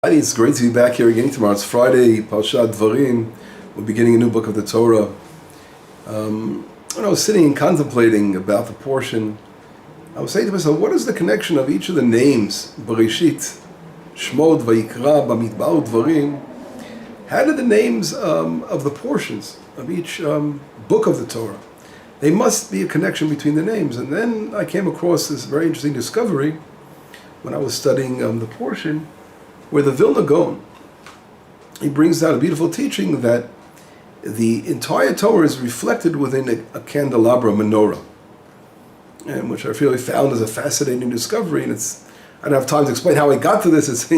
It's great to be back here again tomorrow. It's Friday, Parashat Divarim. We're beginning a new book of the Torah. When I was sitting and contemplating about the portion, I was saying to myself, what is the connection of each of the names? Bereshit, Shmot, Vayikra, Bamidbar, Dvarim. How do the names of the portions of each book of the Torah? They must be a connection between the names. And then I came across this very interesting discovery when I was studying the portion, where the Vilna Gaon, he brings down a beautiful teaching that the entire Torah is reflected within a candelabra, menorah, and which I really found as a fascinating discovery. And I don't have time to explain how I got to this.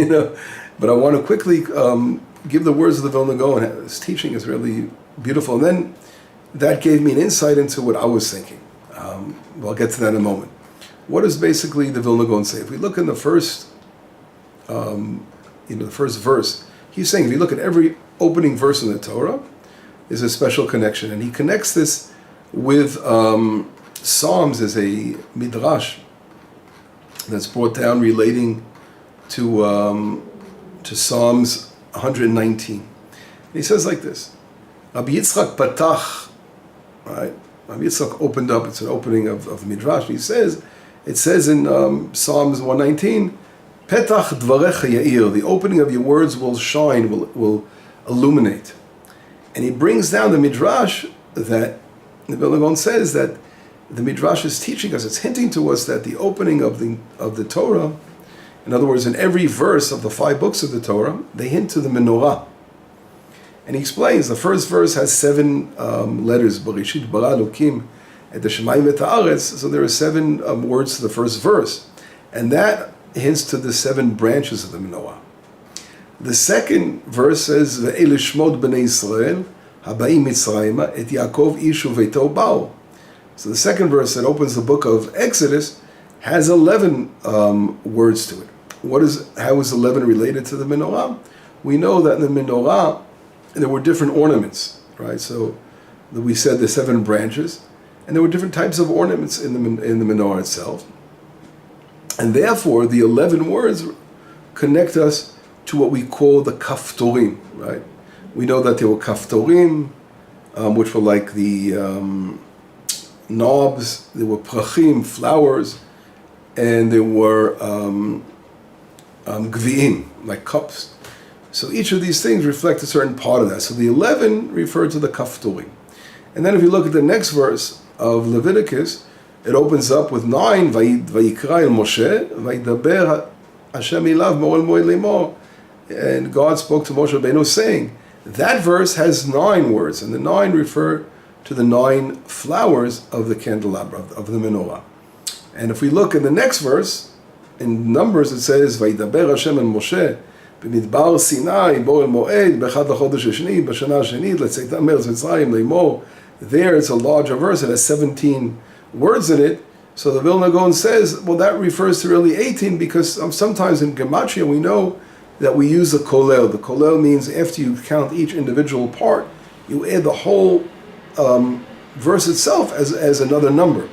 But I want to quickly give the words of the Vilna Gaon. His teaching is really beautiful, and then that gave me an insight into what I was thinking. I'll get to that in a moment. What does basically the Vilna Gaon say? If we look in the first the first verse, he's saying if you look at every opening verse in the Torah, there's a special connection, and he connects this with Psalms as a midrash that's brought down relating to Psalms 119. And he says like this: Rabbi Yitzchak patach, right? Rabbi Yitzchak opened up. It's an opening of the midrash. And it says in Psalms 119. Petach dvarecha ya'ir, the opening of your words will shine, will illuminate. And he brings down the midrash that the Vilna Gaon says that the midrash is teaching us, it's hinting to us that the opening of the Torah, in other words, in every verse of the 5 books of the Torah, they hint to the menorah. And he explains, the first verse has 7 letters, Bereshit bara Elokim et hashamayim et haaretz, so there are 7 words to the first verse. And that hints to the 7 branches of the menorah. The second verse says, "Ve'ele shmot b'nei Yisrael habaim Mitzrayima et Yaakov ish uveito ba'u." So the second verse that opens the book of Exodus has 11 words to it. How is 11 related to the menorah? We know that in the menorah there were different ornaments, right? So we said the 7 branches, and there were different types of ornaments in the menorah itself. And therefore, the 11 words connect us to what we call the kaftorim, right? We know that there were kaftorim, which were like the knobs, there were prachim, flowers, and there were gvi'im, like cups. So each of these things reflect a certain part of that. So the 11 refer to the kaftorim. And then if you look at the next verse of Leviticus, it opens up with 9, Vayikra el Moshe, Vayidaber Hashem ilav mo'el mo'ed lemor. And God spoke to Moshe Rabbeinu saying, that verse has 9 words, and the 9 refer to the 9 flowers of the candelabra, of the menorah. And if we look in the next verse, in Numbers it says, Vayidaber Hashem el Moshe, B'midbar Sinai, bo'el mo'ed, b'echad l'chodesh hasheni, b'shana hashenit, l'tzeitam me'eretz Mitzrayim lemor. There it's a larger verse, it has 17 words in it. So the Vilna Gaon says, well, that refers to really 18, because sometimes in Gematria we know that we use the kolel. The kolel means after you count each individual part, you add the whole verse itself as another number.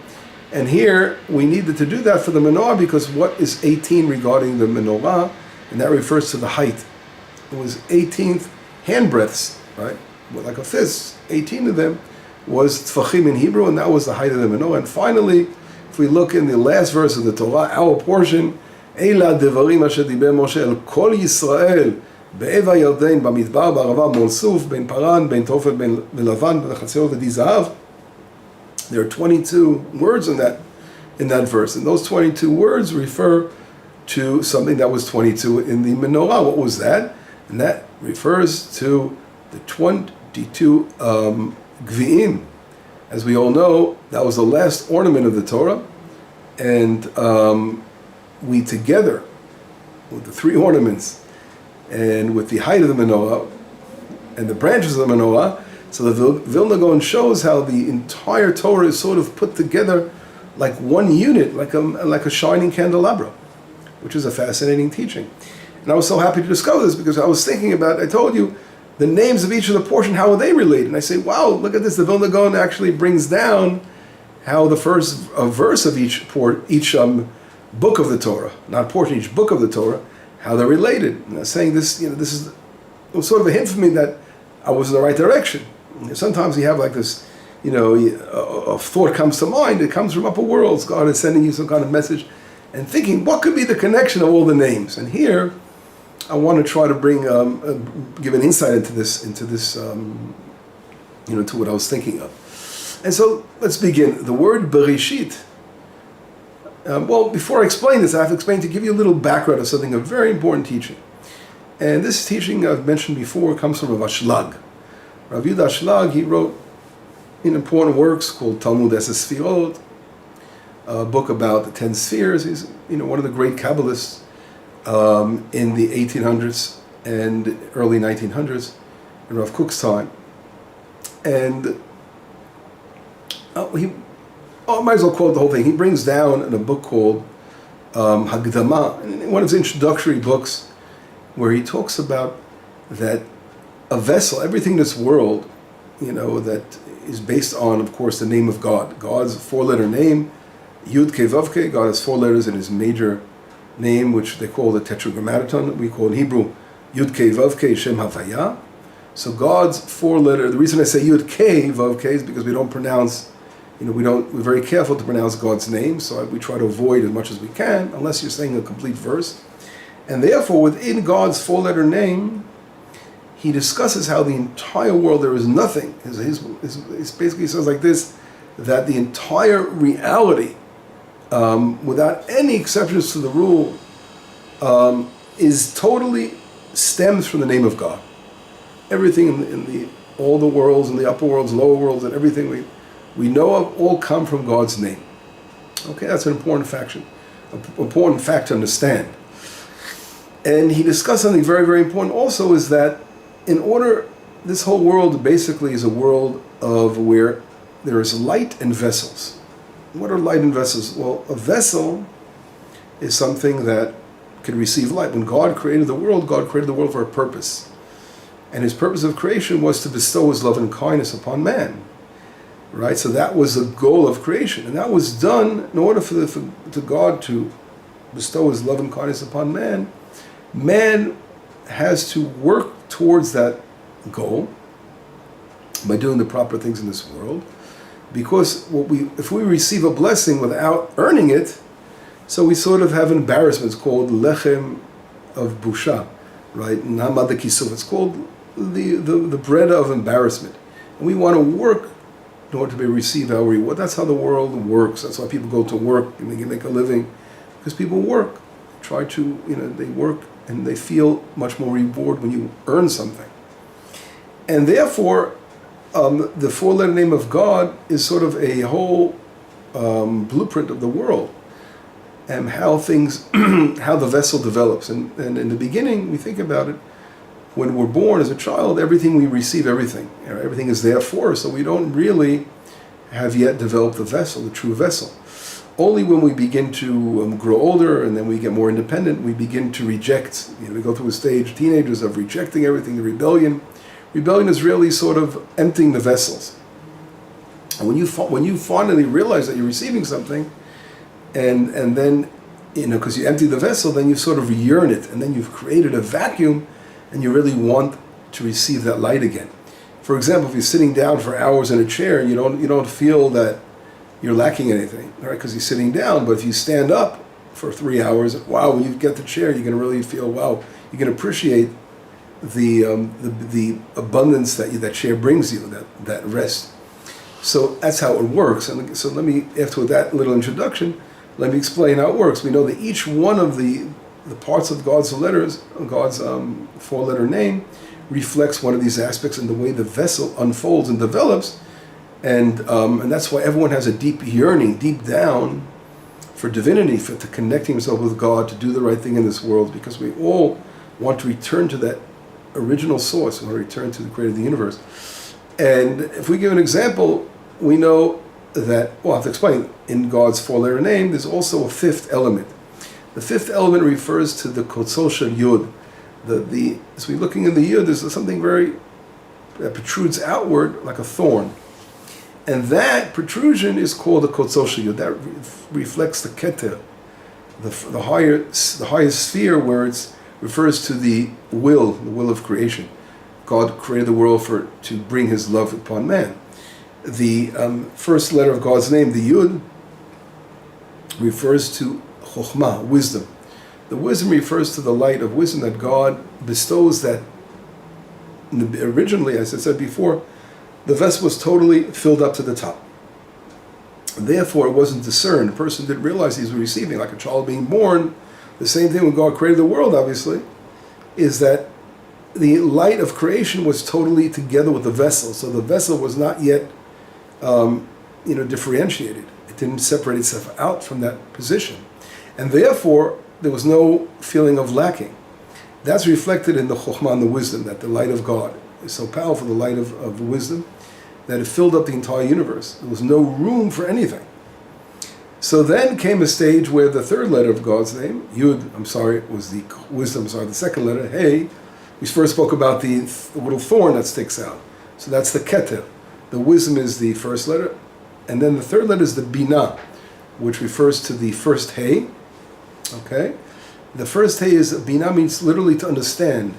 And here we needed to do that for the menorah, because what is 18 regarding the menorah? And that refers to the height. It was 18 handbreadths, right? Like a fist, 18 of them was tfachim in Hebrew, and that was the height of the menorah. And finally, if we look in the last verse of the Torah, our portion, Eila Divarim asher diber Moshe el kol Yisrael be'eva Yarden b'midbar b'arava mol Suf ben Paran ben Tofel ben Lavan ben Chatzerot v'di Zahav. There are 22 words in that verse, and those 22 words refer to something that was 22 in the menorah. What was that? And that refers to the 22 Gvi'im. As we all know, that was the last ornament of the Torah, and we together, with the 3 ornaments, and with the height of the menorah, and the branches of the menorah, so the Vilna Gaon shows how the entire Torah is sort of put together like one unit, like a shining candelabra, which is a fascinating teaching. And I was so happy to discover this, because I was thinking about, I told you, the names of each of the portion, how are they related? And I say, wow, look at this. The Vilna Gaon actually brings down how the first verse of each book of the Torah, not portion, each book of the Torah, how they're related. And saying this, this is, it was sort of a hint for me that I was in the right direction. Sometimes you have like this, a thought comes to mind. It comes from upper worlds. God is sending you some kind of message, and thinking what could be the connection of all the names. And here, I want to try to bring, give an insight into this, to what I was thinking of. And so let's begin. The word Bereshit. Well, before I explain this, I have to explain to give you a little background of something, a very important teaching. And this teaching I've mentioned before comes from Rav Ashlag. Rav Yehuda Ashlag, he wrote important works called Talmud Eses Sfirot, a book about the 10 spheres. He's one of the great Kabbalists in the 1800s and early 1900s, in Rav Kook's time. And I might as well quote the whole thing. He brings down in a book called Hagdama, one of his introductory books, where he talks about that a vessel, everything in this world, that is based on, of course, the name of God. God's four-letter name, Yud Kei Vav Kei. God has 4 letters in his major name, which they call the Tetragrammaton. We call in Hebrew Yud Kei Vav Kei Shem Havaya. So God's 4-letter. The reason I say Yud Kei Vav Kei is because we don't pronounce. We're very careful to pronounce God's name, so we try to avoid as much as we can, unless you're saying a complete verse. And therefore, within God's 4-letter name, he discusses how the entire world, there is nothing. His basically says like this, that the entire reality, without any exceptions to the rule, is totally stems from the name of God. Everything in all the worlds, in the upper worlds, lower worlds, and everything we know of all come from God's name. Okay, that's an important fact to understand. And he discussed something very, very important also, is that this whole world basically is a world of where there is light and vessels. What are light and vessels? Well, a vessel is something that can receive light. When God created the world for a purpose. And his purpose of creation was to bestow his love and kindness upon man. Right? So that was the goal of creation. And that was done in order for God to bestow his love and kindness upon man. Man has to work towards that goal by doing the proper things in this world. Because if we receive a blessing without earning it, so we sort of have embarrassment. It's called lechem of busha, right? Namad kisuf. It's called the bread of embarrassment. And we want to work in order to receive our reward. That's how the world works. That's why people go to work and they can make a living, because people work. They work and they feel much more reward when you earn something. And therefore, the 4-letter name of God is sort of a whole blueprint of the world and how the vessel develops. And in the beginning, we think about it, when we're born as a child, we receive everything. Everything is there for us, so we don't really have yet developed the true vessel. Only when we begin to grow older and then we get more independent, we begin to reject. We go through a stage, teenagers, of rejecting everything, the rebellion. Rebellion is really sort of emptying the vessels. And when you finally realize that you're receiving something, and then, because you empty the vessel, then you sort of yearn it, and then you've created a vacuum, and you really want to receive that light again. For example, if you're sitting down for hours in a chair, you don't feel that you're lacking anything, right? Because you're sitting down. But if you stand up for 3 hours, wow, when you get the chair, you're going to really feel, wow, you can appreciate the abundance that chair brings you, that rest. So that's how it works. And so after that little introduction, let me explain how it works. We know that each one of the parts of God's letters, God's 4-letter name, reflects one of these aspects in the way the vessel unfolds and develops. And that's why everyone has a deep yearning, deep down, for divinity, to connecting himself with God, to do the right thing in this world, because we all want to return to that original source, we want to return to the creator of the universe. And if we give an example, we know that, I have to explain, in God's 4-letter name, there's also a 5th element. The 5th element refers to the kotzol shel yud. As we're looking in the yud, there's something that protrudes outward like a thorn. And that protrusion is called the kotzol shel yud. That reflects the keter, the highest sphere, where it's refers to the will of creation. God created the world to bring His love upon man. The first letter of God's name, the Yud, refers to Chokhmah, wisdom. The wisdom refers to the light of wisdom that God bestows. That originally, as I said before, the vessel was totally filled up to the top. Therefore, it wasn't discerned. The person didn't realize he was receiving, like a child being born. The same thing when God created the world, obviously, is that the light of creation was totally together with the vessel. So the vessel was not yet, differentiated. It didn't separate itself out from that position. And therefore, there was no feeling of lacking. That's reflected in the Chokhmah and the wisdom, that the light of God is so powerful, the light of wisdom, that it filled up the entire universe. There was no room for anything. So then came a stage where the third letter of God's name, Yud, was the wisdom, the second letter, Hey, we first spoke about the little thorn that sticks out. So that's the Keter. The wisdom is the first letter. And then the third letter is the Binah, which refers to the first Hey. Okay? The first Hey is, Binah means literally to understand.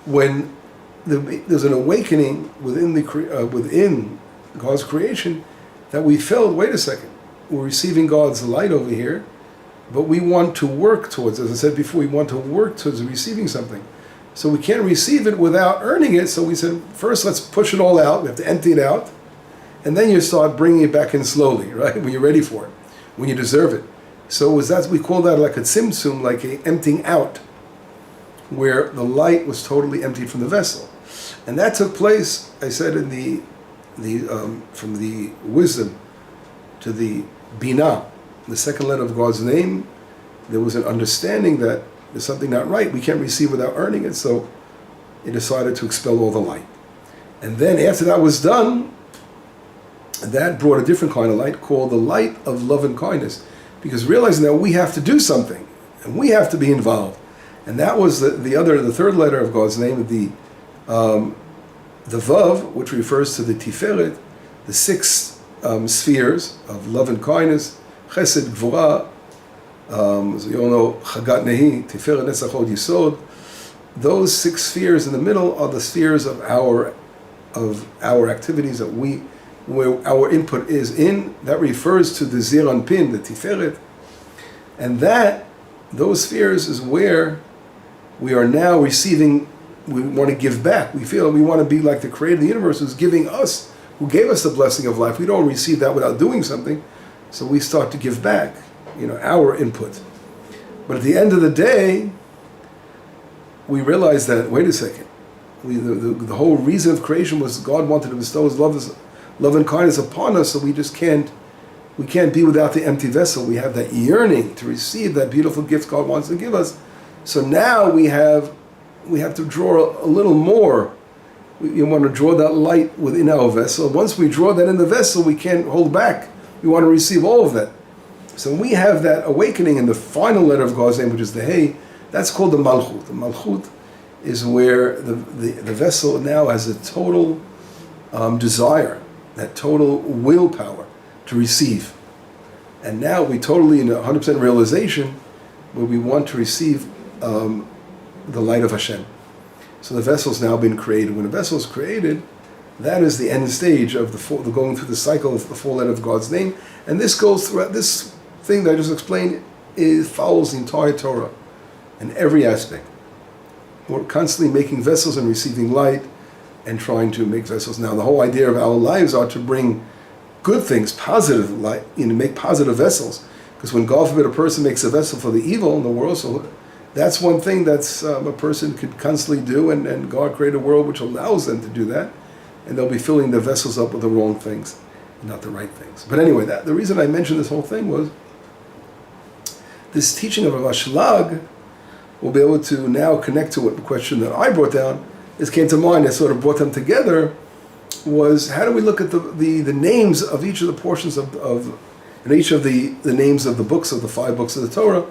When there's an awakening within God's creation, that we felt, wait a second, we're receiving God's light over here, but we want to work towards, as I said before, we want to work towards receiving something. So we can't receive it without earning it, so we said, first let's push it all out, we have to empty it out, and then you start bringing it back in slowly, right, when you're ready for it, when you deserve it. So we call that like a tzimtzum, like a emptying out, where the light was totally emptied from the vessel. And that took place, I said, in from the wisdom to the Binah, the second letter of God's name. There was an understanding that there's something not right. We can't receive without earning it, so it decided to expel all the light. And then after that was done, that brought a different kind of light called the light of love and kindness, because realizing that we have to do something and we have to be involved. And that was the third letter of God's name, the Vav, which refers to the Tiferet, the six spheres of love and kindness, Chesed, Gvura, as you all know, Chagat Nehi, Tiferet, Netzach, Hod, Yisod. Those six spheres in the middle are the spheres of our activities where our input is in. That refers to the Zir Anpin, the Tiferet, and those spheres is where we are now receiving. We want to give back. We feel we want to be like the creator of the universe who's giving us, who gave us the blessing of life. We don't receive that without doing something, so we start to give back, our input. But at the end of the day, we realize that, wait a second, the whole reason of creation was God wanted to bestow His love and kindness upon us, so we can't be without the empty vessel. We have that yearning to receive that beautiful gift God wants to give us. So now we have to draw a little more. We want to draw that light within our vessel. Once we draw that in the vessel, we can't hold back. We want to receive all of that. So we have that awakening in the final letter of God's name, which is the Hey. That's called the Malchut. The Malchut is where the vessel now has a total desire, that total willpower to receive. And now we totally in 100% realization where we want to receive the light of Hashem. So the vessel's now been created. When a vessel is created, that is the end stage of the going through the cycle of the four letter of God's name. And this goes throughout, this thing that I just explained follows the entire Torah in every aspect. We're constantly making vessels and receiving light and trying to make vessels. Now the whole idea of our lives are to bring good things, positive light, make positive vessels. Because when, God forbid, a person makes a vessel for the evil in the world, so that's one thing that's a person could constantly do, and God created a world which allows them to do that, and they'll be filling their vessels up with the wrong things, and not the right things. But anyway, the reason I mentioned this whole thing was this teaching of Rav Ashlag will be able to now connect to what the question that I brought down. This came to mind, I sort of brought them together, was how do we look at the names of each of the portions of and each of the names of the books of the 5 books of the Torah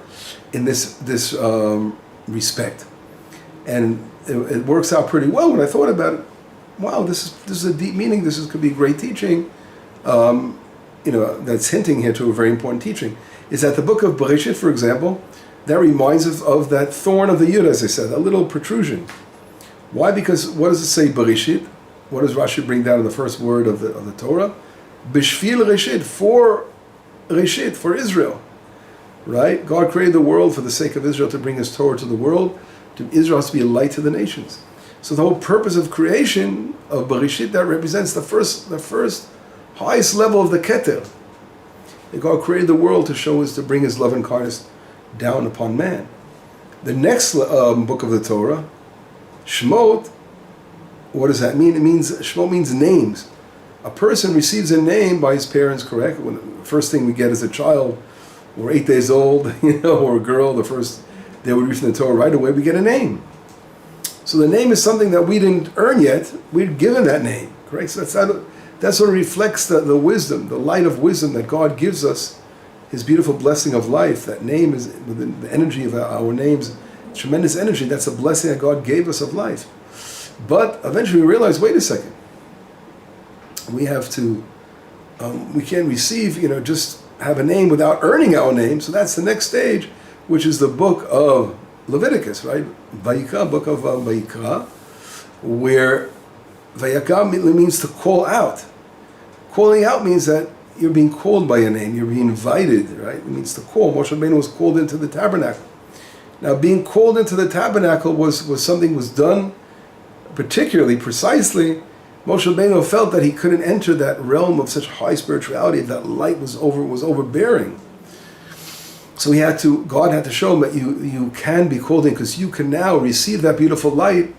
in this respect. And it works out pretty well when I thought about it. Wow, this is a deep meaning. Could be great teaching. That's hinting here to a very important teaching. Is that the book of Bereshit, for example, that reminds of that thorn of the Yud, as I said, that little protrusion. Why? Because what does it say, Bereshit? What does Rashi bring down in the first word of the Torah? Bishvil Reshit, for Reshit, for Israel. Right? God created the world for the sake of Israel, to bring His Torah to the world. Israel has to be a light to the nations. So the whole purpose of creation, of Bereshit, that represents the first highest level of the Keter. That God created the world to show us, to bring His love and kindness down upon man. The next book of the Torah, Shemot, what does that mean? It means, Shemot means names. A person receives a name by his parents, correct? When the first thing we get as a child, we're 8 days old, or a girl, the first day we read from the Torah, right away we get a name. So the name is something that we didn't earn yet, we're given that name, correct? So that sort of reflects the wisdom, the light of wisdom that God gives us, His beautiful blessing of life. That name is, within the energy of our names, tremendous energy. That's a blessing that God gave us of life. But eventually we realize, wait a second, we have to, we can't receive, just have a name without earning our name. So that's the next stage, which is the book of Leviticus, right? Vayikra, book of Vayikra, where Vayikra means to call out. Calling out means that you're being called by a name, you're being invited, right? It means to call. Moshe Rabbeinu was called into the tabernacle. Now, being called into the tabernacle was something was done particularly, precisely. Moshe Rabbeinu felt that he couldn't enter that realm of such high spirituality, that light was overbearing. So God had to show him that you can be called in, because you can now receive that beautiful light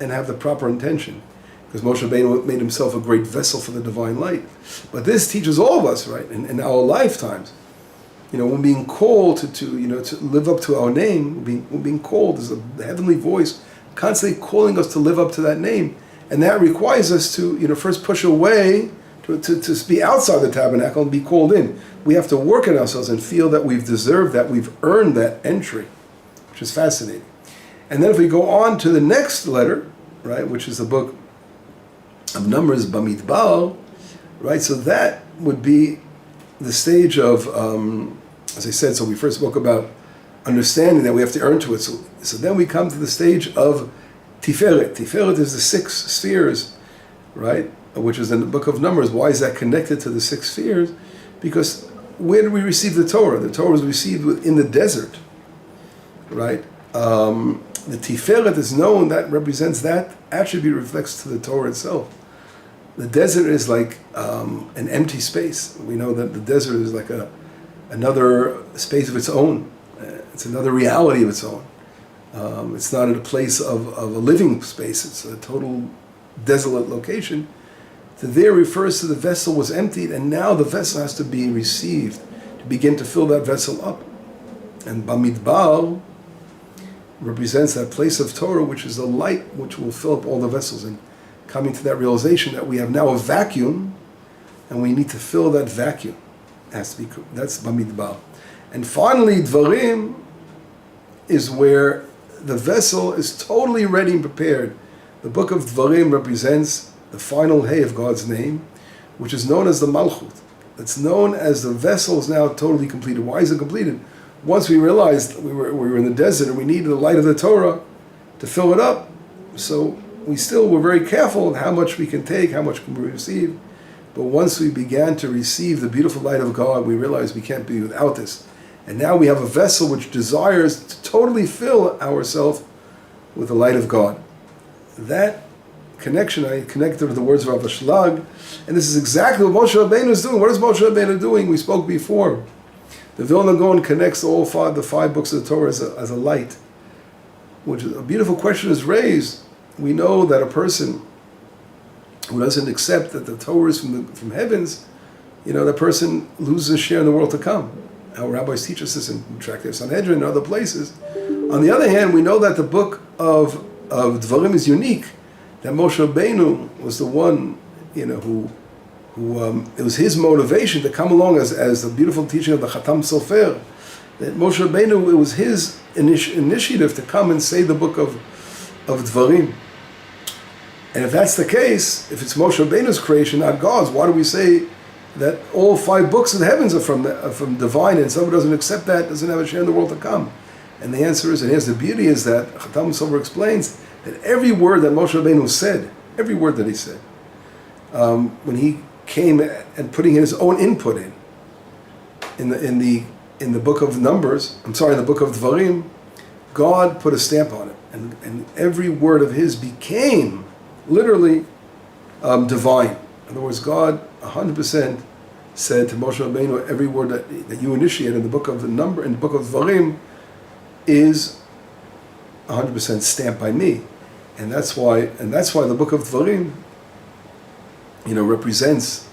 and have the proper intention. Because Moshe Rabbeinu made himself a great vessel for the divine light. But this teaches all of us, right, in our lifetimes. When being called to live up to our name, we're being called, there's a heavenly voice constantly calling us to live up to that name. And that requires us to, first push away, to be outside the tabernacle and be called in. We have to work on ourselves and feel that we've deserved that, we've earned that entry, which is fascinating. And then if we go on to the next letter, right, which is the book of Numbers, Bamidbar, right, so that would be the stage of, as I said, so we first spoke about understanding that we have to earn to it. So then we come to the stage of Tiferet. Tiferet is the 6 spheres, right? Which is in the book of Numbers. Why is that connected to the 6 spheres? Because where did we receive the Torah? The Torah was received in the desert, right? The Tiferet is known, that represents, that attribute reflects to the Torah itself. The desert is like an empty space. We know that the desert is like another space of its own. It's another reality of its own. It's not a place of a living space. It's a total desolate location. So there refers to the vessel was emptied, and now the vessel has to be received to begin to fill that vessel up. And Bamidbar represents that place of Torah, which is the light which will fill up all the vessels, and coming to that realization that we have now a vacuum, and we need to fill that vacuum. Has to be, that's Bamidbar. And finally, Divarim is where the vessel is totally ready and prepared. The book of Divarim represents the final hay of God's name, which is known as the Malchut. It's known as the vessel is now totally completed. Why is it completed? Once we realized we were in the desert and we needed the light of the Torah to fill it up, so we still were very careful of how much we can take, how much can we receive. But once we began to receive the beautiful light of God, we realized we can't be without this. And now we have a vessel which desires to totally fill ourselves with the light of God. That connection, I connected with the words of Rav Shlag, and this is exactly what Moshe Rabbeinu is doing. What is Moshe Rabbeinu doing? We spoke before. The Vilna Gaon connects the five books of the Torah as a light, which is a beautiful question is raised. We know that a person who doesn't accept that the Torah is from heavens, that person loses a share in the world to come. Our rabbis teach us this in Tractate Sanhedrin and other places. On the other hand, we know that the book of Divarim is unique. That Moshe Rabbeinu was the one, who it was his motivation to come along as the beautiful teaching of the Chatam Sofer. That Moshe Rabbeinu, it was his initiative to come and say the book of Divarim. And if that's the case, if it's Moshe Rabbeinu's creation, not God's, why do we say that all 5 books of the heavens are from divine, and someone who doesn't accept that doesn't have a share in the world to come? And the answer is, and here's the beauty, is that Chatam Sofer explains that every word that Moshe Rabbeinu said, every word that he said, when he came and putting his own input in the book of Numbers, in the book of Divarim, God put a stamp on it, and every word of his became literally divine. In other words, God 100% said to Moshe Rabbeinu, every word that you initiate in the book of Divarim is 100% stamped by me, and that's why the book of Divarim, represents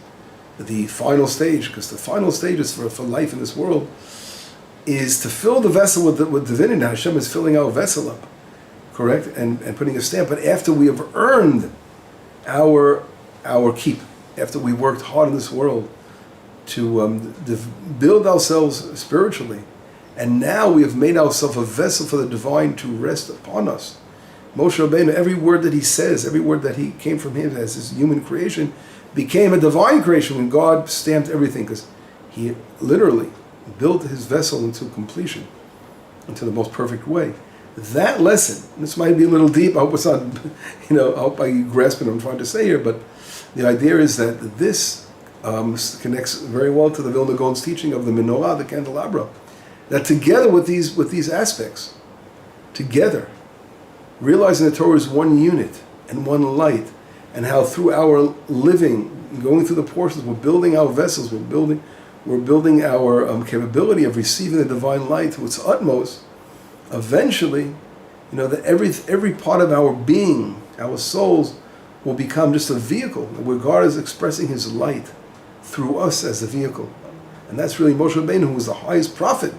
the final stage, because the final stage is for life in this world is to fill the vessel with divinity. Hashem is filling our vessel up, correct, and putting a stamp. But after we have earned our keep, after we worked hard in this world to build ourselves spiritually, and now we have made ourselves a vessel for the divine to rest upon us. Moshe Rabbeinu, every word that he says, every word that he came from him as his human creation, became a divine creation when God stamped everything, because he literally built his vessel into completion, into the most perfect way. That lesson, this might be a little deep, I hope it's not, I hope I grasp what I'm trying to say here, but the idea is that this connects very well to the Vilna Gaon's teaching of the menorah, the candelabra, that together with these aspects, together, realizing the Torah is one unit and one light, and how through our living, going through the portions, we're building our vessels, we're building our capability of receiving the divine light to its utmost. Eventually, that every part of our being, our souls, will become just a vehicle where God is expressing His light through us as a vehicle, and that's really Moshe Rabbeinu, who was the highest prophet.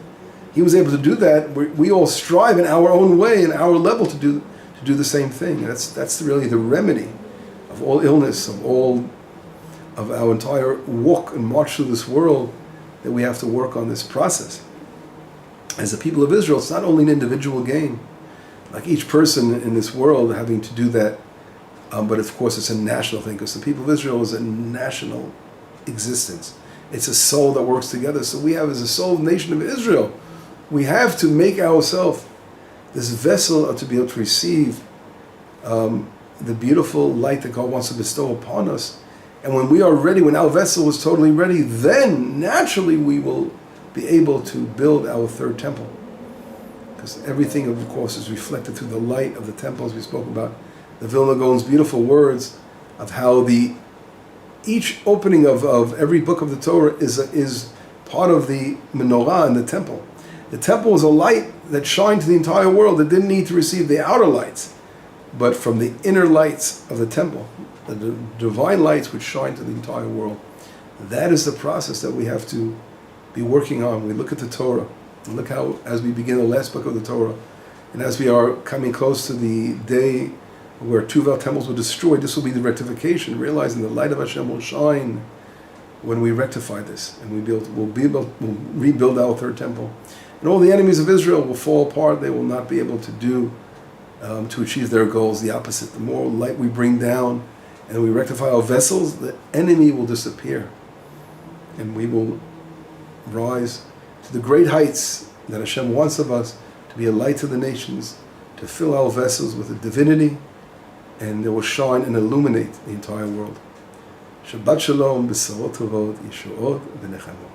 He was able to do that. We all strive in our own way, in our level, to do the same thing. And that's really the remedy of all illness, of our entire walk and march through this world, that we have to work on this process. As the people of Israel, it's not only an individual gain, like each person in this world having to do that, but of course it's a national thing, because the people of Israel is a national existence. It's a soul that works together. So we have, as a soul nation of Israel, we have to make ourselves this vessel to be able to receive the beautiful light that God wants to bestow upon us. And when we are ready, when our vessel is totally ready, then naturally we will be able to build our third temple. Because everything, of course, is reflected through the light of the temple, as we spoke about. The Vilna Gaon's beautiful words of how each opening of every book of the Torah is part of the menorah in the temple. The temple was a light that shined to the entire world. It didn't need to receive the outer lights, but from the inner lights of the temple, the divine lights which shine to the entire world. That is the process that we have to be working on. We look at the Torah, and look how, as we begin the last book of the Torah, and as we are coming close to the day where two of our temples were destroyed, this will be the rectification, realizing the light of Hashem will shine when we rectify this, and we'll rebuild our third temple. And all the enemies of Israel will fall apart. They will not be able to achieve their goals. The opposite. The more light we bring down and we rectify our vessels, the enemy will disappear. And we will rise to the great heights that Hashem wants of us, to be a light to the nations, to fill our vessels with the divinity, and they will shine and illuminate the entire world. Shabbat Shalom, B'Sarot Tovot, Yeshuot, V'Nechemot.